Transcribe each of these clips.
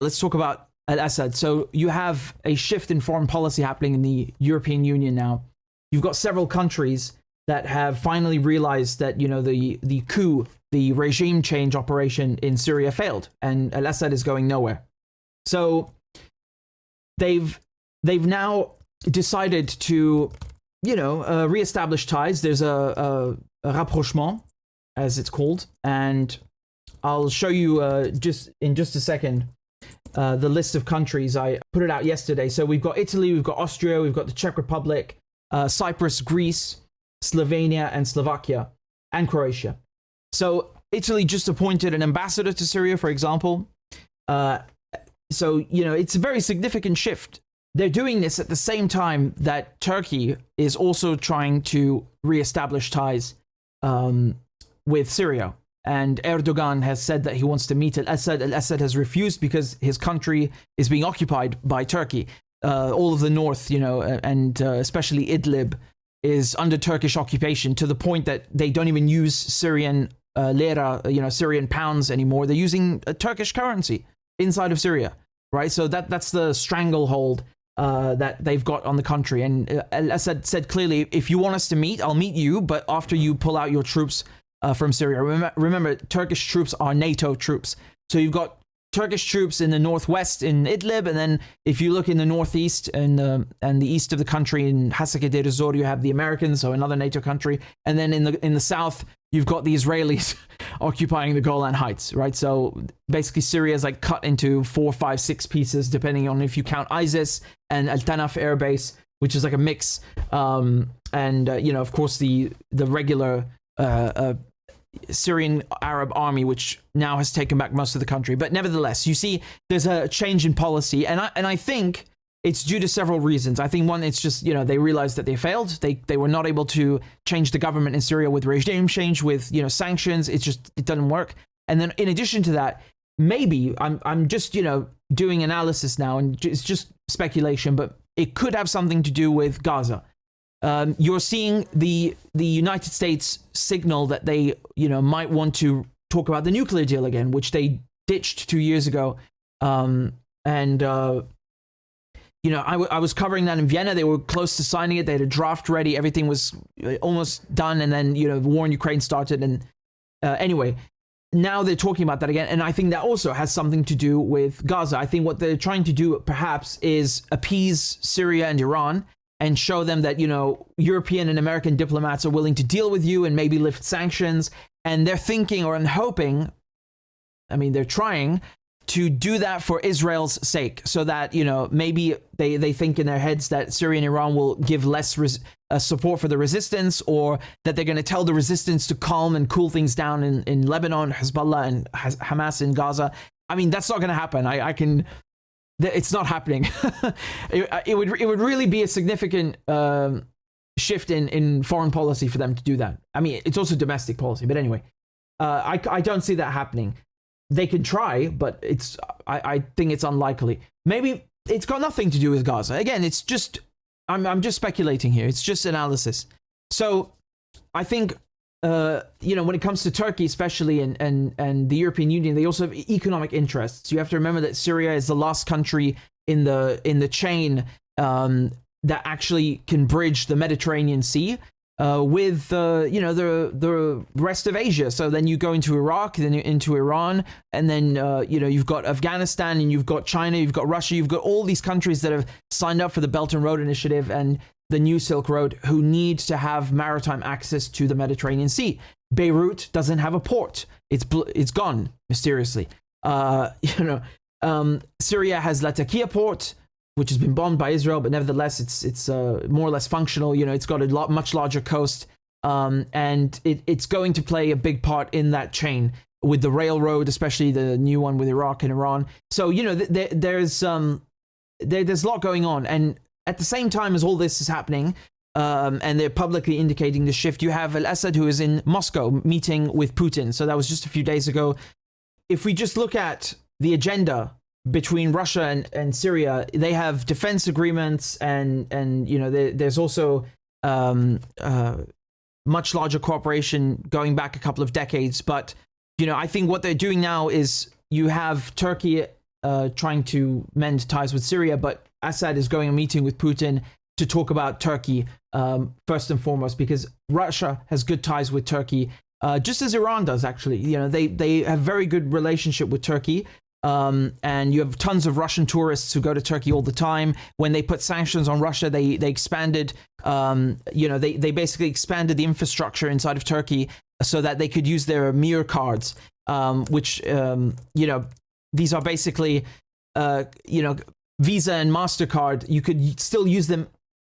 let's talk about Assad. So you have a shift in foreign policy happening in the European Union now. You've got several countries that have finally realized that, the coup, the regime change operation in Syria failed, and Assad is going nowhere. So they've now decided to, reestablish ties. There's a rapprochement, as it's called, and I'll show you just a second the list of countries. I put it out yesterday. So we've got Italy, we've got Austria, we've got the Czech Republic, Cyprus, Greece, Slovenia, and Slovakia, and Croatia. So Italy just appointed an ambassador to Syria, for example. So it's a very significant shift. They're doing this at the same time that Turkey is also trying to reestablish ties with Syria. And Erdogan has said that he wants to meet Assad. Assad has refused because his country is being occupied by Turkey. All of the north, and especially Idlib, is under Turkish occupation, to the point that they don't even use Syrian lira, Syrian pounds anymore. They're using a Turkish currency inside of Syria, right? So that's the stranglehold that they've got on the country. And Assad said clearly, if you want us to meet, I'll meet you, but after you pull out your troops from Syria. Remember, Turkish troops are NATO troops. So you've got Turkish troops in the northwest in Idlib, and then if you look in the northeast and the east of the country in Hasakeh Zor, you have the Americans, so another NATO country, and then in the south you've got the Israelis occupying the Golan Heights, right? So basically Syria is like cut into 4, 5, 6 pieces, depending on if you count ISIS and Al Tanaf air base, which is like a mix, and of course the regular Syrian Arab army, which now has taken back most of the country. But nevertheless, you see there's a change in policy, and I think it's due to several reasons. I think one, it's just, they realized that they failed. They were not able to change the government in Syria with regime change, with, sanctions. It doesn't work. And then in addition to that, maybe I'm just, doing analysis now, and it's just speculation, but it could have something to do with Gaza. You're seeing the United States signal that they, might want to talk about the nuclear deal again, which they ditched 2 years ago. I was covering that in Vienna. They were close to signing it. They had a draft ready. Everything was almost done. And then, the war in Ukraine started. And anyway, now they're talking about that again. And I think that also has something to do with Gaza. I think what they're trying to do perhaps is appease Syria and Iran, and show them that, European and American diplomats are willing to deal with you and maybe lift sanctions. And they're thinking or hoping, they're trying to do that for Israel's sake, so that, maybe they think in their heads that Syria and Iran will give less support for the resistance, or that they're going to tell the resistance to calm and cool things down in Lebanon, Hezbollah, and Hamas in Gaza. That's not going to happen. It's not happening. It would really be a significant shift in foreign policy for them to do that. It's also domestic policy, but anyway, I don't see that happening. They could try, but I think it's unlikely. Maybe it's got nothing to do with Gaza. Again, it's just I'm just speculating here. It's just analysis. So I think when it comes to Turkey, especially, and the European Union, they also have economic interests. You have to remember that Syria is the last country in the chain that actually can bridge the Mediterranean Sea with the rest of Asia. So then you go into Iraq, then you're into Iran, and then you've got Afghanistan, and you've got China, you've got Russia, you've got all these countries that have signed up for the Belt and Road Initiative and the New Silk Road, who need to have maritime access to the Mediterranean Sea. Beirut doesn't have a port; it's gone mysteriously. Syria has Latakia port, which has been bombed by Israel, but nevertheless, it's more or less functional. It's got a much larger coast, and it's going to play a big part in that chain with the railroad, especially the new one with Iraq and Iran. So there's a lot going on, and at the same time as all this is happening, and they're publicly indicating the shift, you have Al-Assad, who is in Moscow meeting with Putin. So that was just a few days ago. If we just look at the agenda between Russia and Syria, they have defense agreements, and there's also much larger cooperation going back a couple of decades. But I think what they're doing now is you have Turkey trying to mend ties with Syria, but Assad is going a meeting with Putin to talk about Turkey first and foremost, because Russia has good ties with Turkey, just as Iran does, actually. You know, they have very good relationship with Turkey. And you have tons of Russian tourists who go to Turkey all the time. When they put sanctions on Russia, they expanded, they basically expanded the infrastructure inside of Turkey so that they could use their Mir cards, which, these are basically, Visa and MasterCard. You could still use them,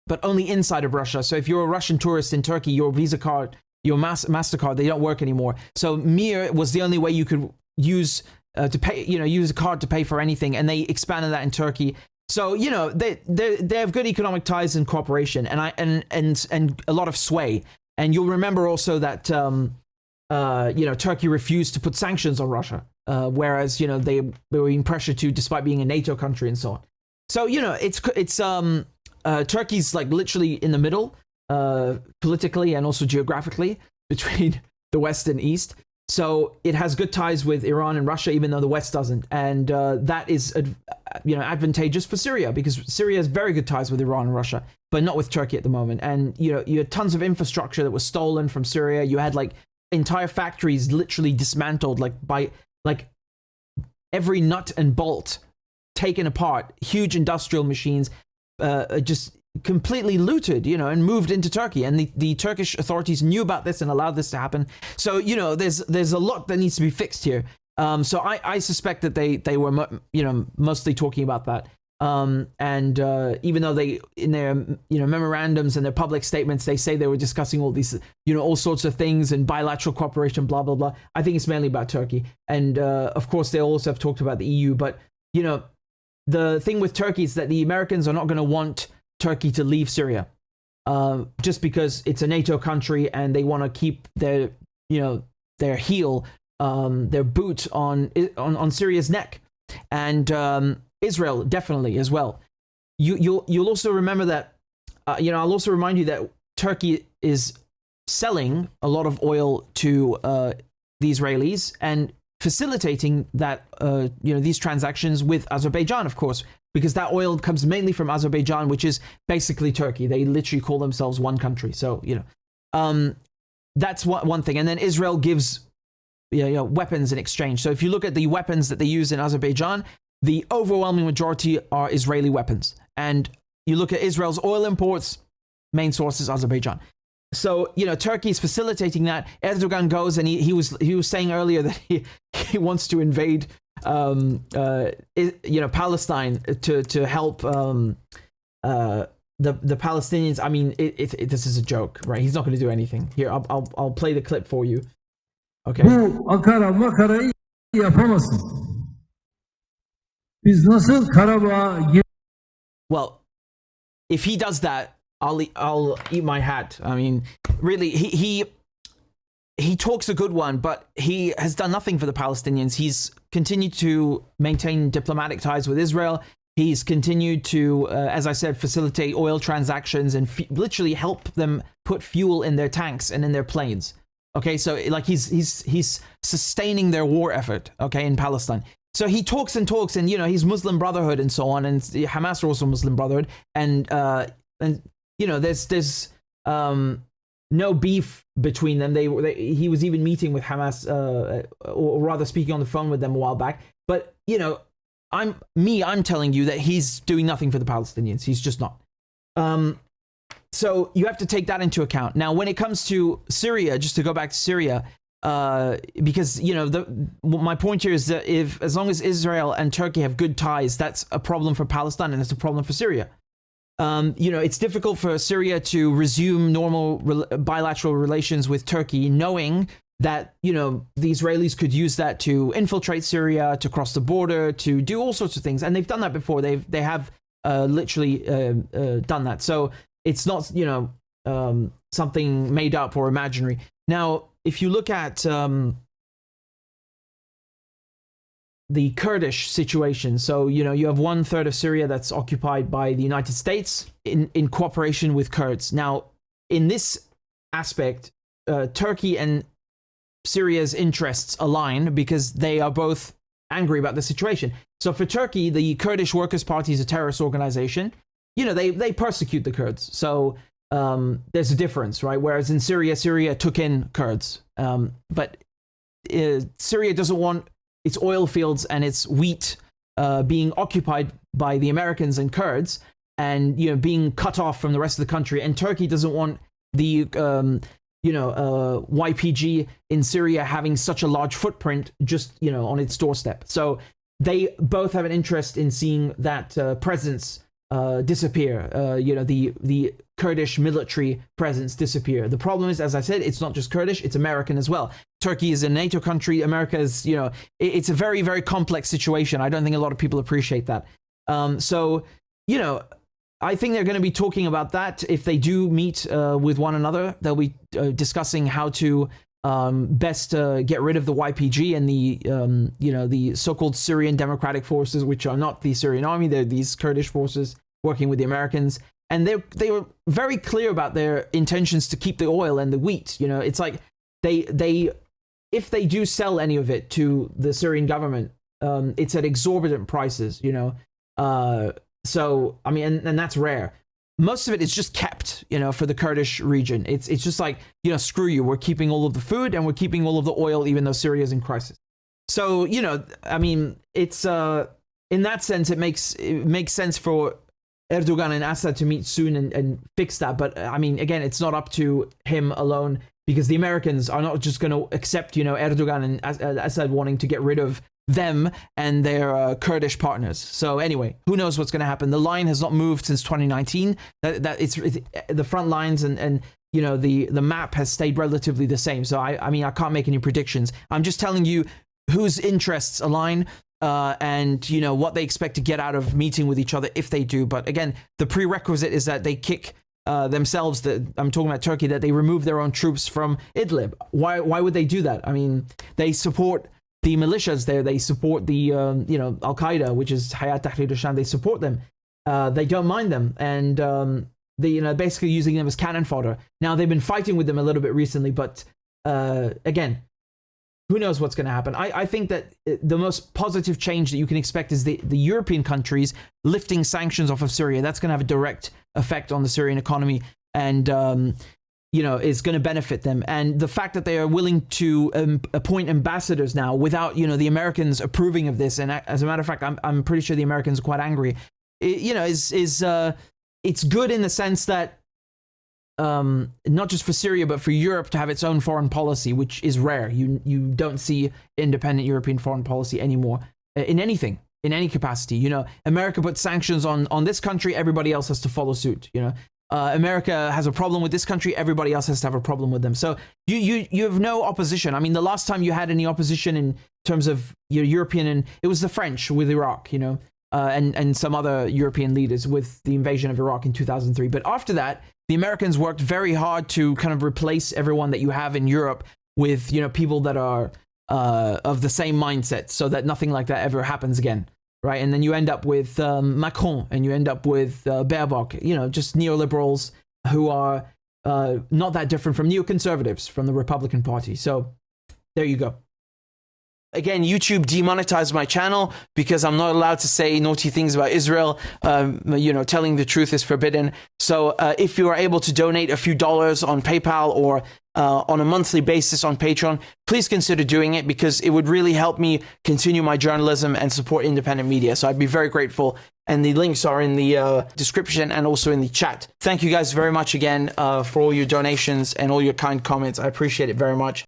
but only inside of Russia. So if you're a Russian tourist in Turkey, your Visa card, your MasterCard, they don't work anymore. So Mir was the only way you could use to pay, use a card to pay for anything, and they expanded that in Turkey. So they have good economic ties and cooperation, and a lot of sway. And you'll remember also that Turkey refused to put sanctions on Russia, whereas they were being pressured to, despite being a NATO country and so on. So it's Turkey's like literally in the middle, politically and also geographically, between the West and East. So it has good ties with Iran and Russia, even though the West doesn't. And that is, advantageous for Syria, because Syria has very good ties with Iran and Russia, but not with Turkey at the moment. And, you had tons of infrastructure that was stolen from Syria. You had like entire factories literally dismantled, by every nut and bolt taken apart, huge industrial machines, just completely looted, and moved into Turkey, and the Turkish authorities knew about this and allowed this to happen. So there's a lot that needs to be fixed here. So I suspect that they were mostly talking about that. And even though they, in their memorandums and their public statements, they say they were discussing all these all sorts of things and bilateral cooperation, blah blah blah. I think it's mainly about Turkey, and of course they also have talked about the EU. But the thing with Turkey is that the Americans are not going to want Turkey to leave Syria, just because it's a NATO country and they want to keep their heel, their boot on Syria's neck, and Israel definitely as well. You'll also remember that I'll also remind you that Turkey is selling a lot of oil to the Israelis and facilitating that these transactions with Azerbaijan, of course, because that oil comes mainly from Azerbaijan, which is basically Turkey. They literally call themselves one country. So, that's one thing. And then Israel gives weapons in exchange. So if you look at the weapons that they use in Azerbaijan, the overwhelming majority are Israeli weapons. And you look at Israel's oil imports, main source is Azerbaijan. So, Turkey is facilitating that. Erdogan goes, and he was saying earlier that he wants to invade Palestine to help the Palestinians. I mean, this is a joke, right? He's not going to do anything. Here, I'll play the clip for you. Okay. Bu Ankara makarayı yapamazsın. Biz nasıl Karabağ. Well, if he does that, I'll eat my hat. I mean, really, he talks a good one, but he has done nothing for the Palestinians. He's continued to maintain diplomatic ties with Israel. He's continued to, as I said, facilitate oil transactions and literally help them put fuel in their tanks and in their planes. Okay, so like he's sustaining their war effort, okay, in Palestine. So he talks, and he's Muslim Brotherhood and so on, and Hamas are also Muslim Brotherhood, and there's no beef between them. He was even meeting with Hamas, or rather speaking on the phone with them a while back. But I'm telling you that he's doing nothing for the Palestinians. He's just not. So you have to take that into account. Now, when it comes to Syria, just to go back to Syria, because my point here is that as long as Israel and Turkey have good ties, that's a problem for Palestine and it's a problem for Syria. It's difficult for Syria to resume normal bilateral relations with Turkey, knowing that, the Israelis could use that to infiltrate Syria, to cross the border, to do all sorts of things. And they've done that before. They have literally done that. So it's not, something made up or imaginary. Now, if you look at the Kurdish situation. So, you have 1/3 of Syria that's occupied by the United States in cooperation with Kurds. Now, in this aspect, Turkey and Syria's interests align because they are both angry about the situation. So for Turkey, the Kurdish Workers' Party is a terrorist organization. They persecute the Kurds. So there's a difference, right? Whereas in Syria took in Kurds. But Syria doesn't want its oil fields and its wheat being occupied by the Americans and Kurds, and being cut off from the rest of the country. And Turkey doesn't want the YPG in Syria having such a large footprint just on its doorstep. So they both have an interest in seeing that presence disappear. The Kurdish military presence disappear. The problem is, as I said, it's not just Kurdish, it's American as well. Turkey is a NATO country. America is, it's a very, very complex situation. I don't think a lot of people appreciate that. I think they're going to be talking about that. If they do meet with one another, they'll be discussing how to best get rid of the YPG and the so-called Syrian Democratic Forces, which are not the Syrian army. They're these Kurdish forces working with the Americans. And they were very clear about their intentions to keep the oil and the wheat. It's like they if they do sell any of it to the Syrian government, it's at exorbitant prices. So I mean, and that's rare. Most of it is just kept, for the Kurdish region. It's just like, screw you. We're keeping all of the food and we're keeping all of the oil, even though Syria is in crisis. So I mean, it's in that sense, it makes sense for Erdogan and Assad to meet soon and fix that. But I mean, again, it's not up to him alone, because the Americans are not just going to accept, Erdogan and Assad wanting to get rid of them and their Kurdish partners. So anyway, who knows what's going to happen? The line has not moved since 2019. That it's the front lines and the map has stayed relatively the same. So I mean, I can't make any predictions. I'm just telling you whose interests align. And what they expect to get out of meeting with each other if they do. But again, the prerequisite is that they kick themselves, that I'm talking about Turkey, that they remove their own troops from Idlib. Why would they do that? I mean, they support the militias there. They support the Al Qaeda, which is Hayat Tahrir al-Sham. They support them. They don't mind them, and they basically using them as cannon fodder. Now they've been fighting with them a little bit recently, but again, who knows what's going to happen? I think that the most positive change that you can expect is the European countries lifting sanctions off of Syria. That's going to have a direct effect on the Syrian economy, and is going to benefit them. And the fact that they are willing to appoint ambassadors now without the Americans approving of this, and as a matter of fact, I'm pretty sure the Americans are quite angry. It's good in the sense that not just for Syria, but for Europe to have its own foreign policy, which is rare. You don't see independent European foreign policy anymore in anything, in any capacity. America puts sanctions on this country, everybody else has to follow suit. America has a problem with this country, everybody else has to have a problem with them. So you have no opposition. I mean, the last time you had any opposition in terms of your European, and it was the French with Iraq, and some other European leaders with the invasion of Iraq in 2003. But after that, the Americans worked very hard to kind of replace everyone that you have in Europe with, people that are of the same mindset, so that nothing like that ever happens again, right? And then you end up with Macron, and you end up with Baerbock, just neoliberals who are not that different from neoconservatives from the Republican Party. So there you go. Again, YouTube demonetized my channel because I'm not allowed to say naughty things about Israel. Telling the truth is forbidden. So if you are able to donate a few dollars on PayPal or on a monthly basis on Patreon, please consider doing it, because it would really help me continue my journalism and support independent media. So I'd be very grateful. And the links are in the description and also in the chat. Thank you guys very much again for all your donations and all your kind comments. I appreciate it very much.